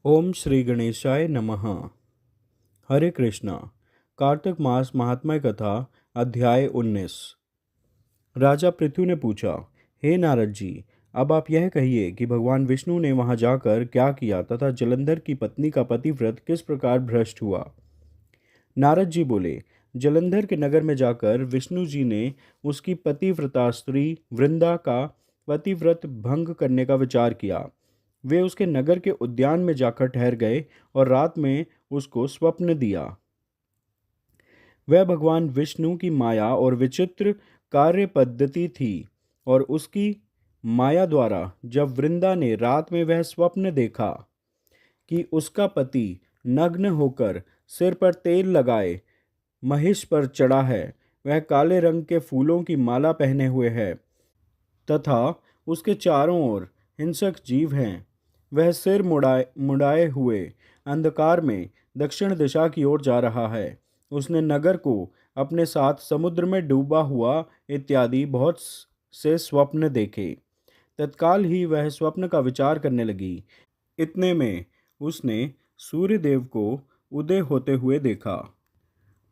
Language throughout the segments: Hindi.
ओम श्री गणेशाय नमः। हरे कृष्णा। कार्तिक मास महात्म्य कथा। अध्याय 19। राजा पृथु ने पूछा, हे नारद जी, अब आप यह कहिए कि भगवान विष्णु ने वहां जाकर क्या किया तथा जलंधर की पत्नी का पतिव्रत किस प्रकार भ्रष्ट हुआ। नारद जी बोले, जलंधर के नगर में जाकर विष्णु जी ने उसकी पतिव्रता स्त्री वृंदा का पतिव्रत भंग करने का विचार किया। वे उसके नगर के उद्यान में जाकर ठहर गए और रात में उसको स्वप्न दिया। वह भगवान विष्णु की माया और विचित्र कार्य पद्धति थी, और उसकी माया द्वारा जब वृंदा ने रात में वह स्वप्न देखा कि उसका पति नग्न होकर सिर पर तेल लगाए महिष पर चढ़ा है, वह काले रंग के फूलों की माला पहने हुए है तथा उसके चारों ओर हिंसक जीव हैं, वह सिर मुड़ाए मुड़ाए हुए अंधकार में दक्षिण दिशा की ओर जा रहा है। उसने नगर को अपने साथ समुद्र में डूबा हुआ इत्यादि बहुत से स्वप्न देखे। तत्काल ही वह स्वप्न का विचार करने लगी। इतने में उसने सूर्यदेव को उदय होते हुए देखा,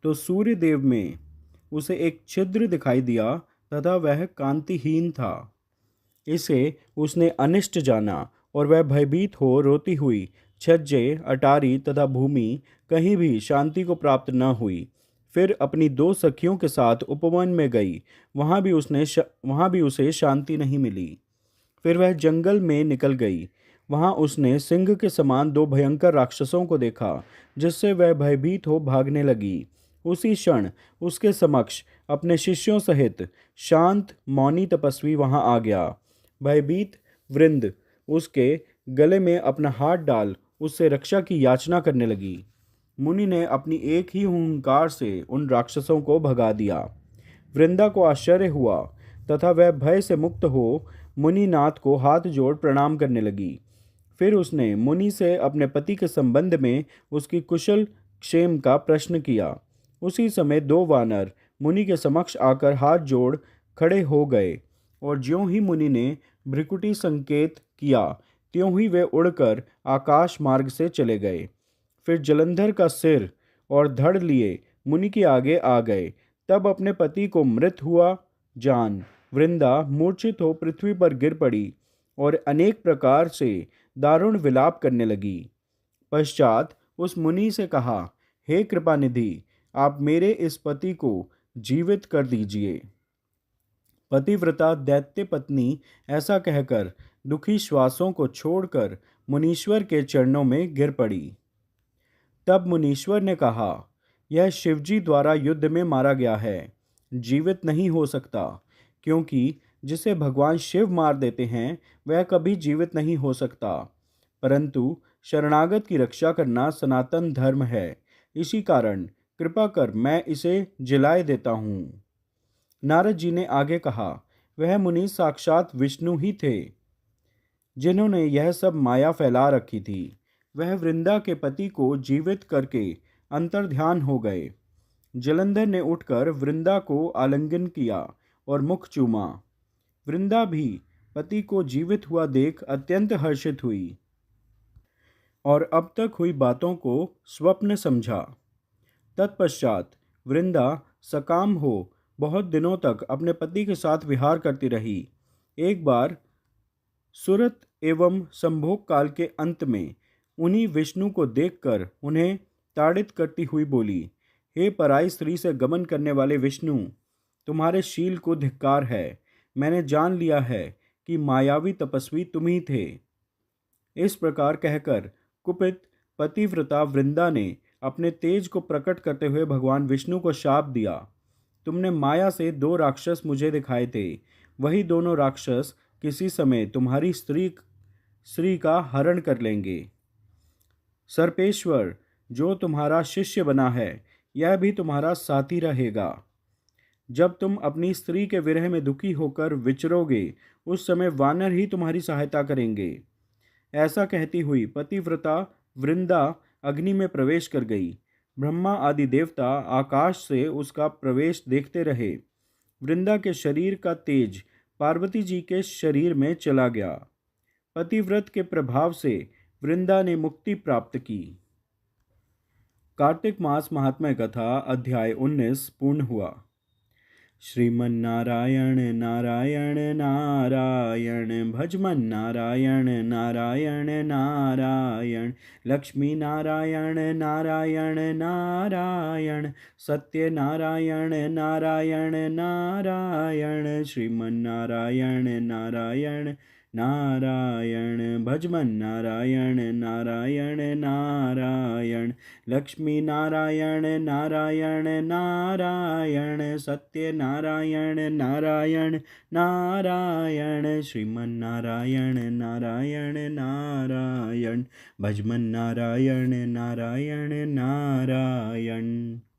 तो सूर्यदेव में उसे एक छिद्र दिखाई दिया तथा वह कांतिहीन था। इसे उसने अनिष्ट जाना और वह भयभीत हो रोती हुई छज्जे, अटारी तथा भूमि कहीं भी शांति को प्राप्त न हुई। फिर अपनी दो सखियों के साथ उपवन में गई। वहां भी उसे शांति नहीं मिली। फिर वह जंगल में निकल गई। वहां उसने सिंह के समान दो भयंकर राक्षसों को देखा, जिससे वह भयभीत हो भागने लगी। उसी क्षण उसके समक्ष अपने शिष्यों सहित शांत मौनी तपस्वी वहां आ गया। भयभीत वृंद उसके गले में अपना हाथ डाल उससे रक्षा की याचना करने लगी। मुनि ने अपनी एक ही हुंकार से उन राक्षसों को भगा दिया। वृंदा को आश्चर्य हुआ तथा वह भय से मुक्त हो मुनिनाथ को हाथ जोड़ प्रणाम करने लगी। फिर उसने मुनि से अपने पति के संबंध में उसकी कुशल क्षेम का प्रश्न किया। उसी समय दो वानर मुनि के समक्ष आकर हाथ जोड़ खड़े हो गए, और ज्यों ही मुनि ने भ्रिकुटी संकेत किया, त्यों ही वे उड़कर आकाश मार्ग से चले गए। फिर जलंधर का सिर और धड़ लिए मुनि के आगे आ गए। तब अपने पति को मृत हुआ जान वृंदा मूर्छित हो पृथ्वी पर गिर पड़ी और अनेक प्रकार से दारुण विलाप करने लगी। पश्चात उस मुनि से कहा, हे कृपानिधि, आप मेरे इस पति को जीवित कर दीजिए। पतिव्रता दैत्य पत्नी ऐसा कहकर दुखी श्वासों को छोड़कर मुनीश्वर के चरणों में गिर पड़ी। तब मुनीश्वर ने कहा, यह शिवजी द्वारा युद्ध में मारा गया है, जीवित नहीं हो सकता, क्योंकि जिसे भगवान शिव मार देते हैं वह कभी जीवित नहीं हो सकता। परंतु शरणागत की रक्षा करना सनातन धर्म है। इसी कारण कृपा कर मैं इसे जिलाए देता हूँ। नारद जी ने आगे कहा, वह मुनि साक्षात विष्णु ही थे, जिन्होंने यह सब माया फैला रखी थी। वह वृंदा के पति को जीवित करके अंतर्ध्यान हो गए। जलंधर ने उठकर वृंदा को आलिंगन किया और मुख चूमा। वृंदा भी पति को जीवित हुआ देख अत्यंत हर्षित हुई और अब तक हुई बातों को स्वप्न समझा। तत्पश्चात वृंदा सकाम हो बहुत दिनों तक अपने पति के साथ विहार करती रही। एक बार सुरत एवं संभोग काल के अंत में उन्हीं विष्णु को देखकर उन्हें ताड़ित करती हुई बोली, हे पराई स्त्री से गमन करने वाले विष्णु, तुम्हारे शील को धिक्कार है। मैंने जान लिया है कि मायावी तपस्वी तुम ही थे। इस प्रकार कहकर कुपित पतिव्रता वृंदा ने अपने तेज को प्रकट करते हुए भगवान विष्णु को शाप दिया, तुमने माया से दो राक्षस मुझे दिखाए थे, वही दोनों राक्षस किसी समय तुम्हारी स्त्री का हरण कर लेंगे। सर्पेश्वर, जो तुम्हारा शिष्य बना है, यह भी तुम्हारा साथी रहेगा। जब तुम अपनी स्त्री के विरह में दुखी होकर विचरोगे, उस समय वानर ही तुम्हारी सहायता करेंगे। ऐसा कहती हुई पतिव्रता वृंदा अग्नि में प्रवेश कर गई। ब्रह्मा आदि देवता आकाश से उसका प्रवेश देखते रहे। वृंदा के शरीर का तेज पार्वती जी के शरीर में चला गया। पतिव्रत के प्रभाव से वृंदा ने मुक्ति प्राप्त की। कार्तिक मास महात्म्य कथा अध्याय 19 पूर्ण हुआ। श्रीमन नारायण नारायण नारायण भजमन नारायण नारायण नारायण लक्ष्मी नारायण नारायण नारायण सत्य नारायण नारायण नारायण श्रीमन नारायण नारायण नारायण भजमन नारायण नारायण नारायण लक्ष्मी नारायण नारायण नारायण सत्य नारायण नारायण नारायण श्रीमन नारायण नारायण नारायण भजमन नारायण नारायण नारायण।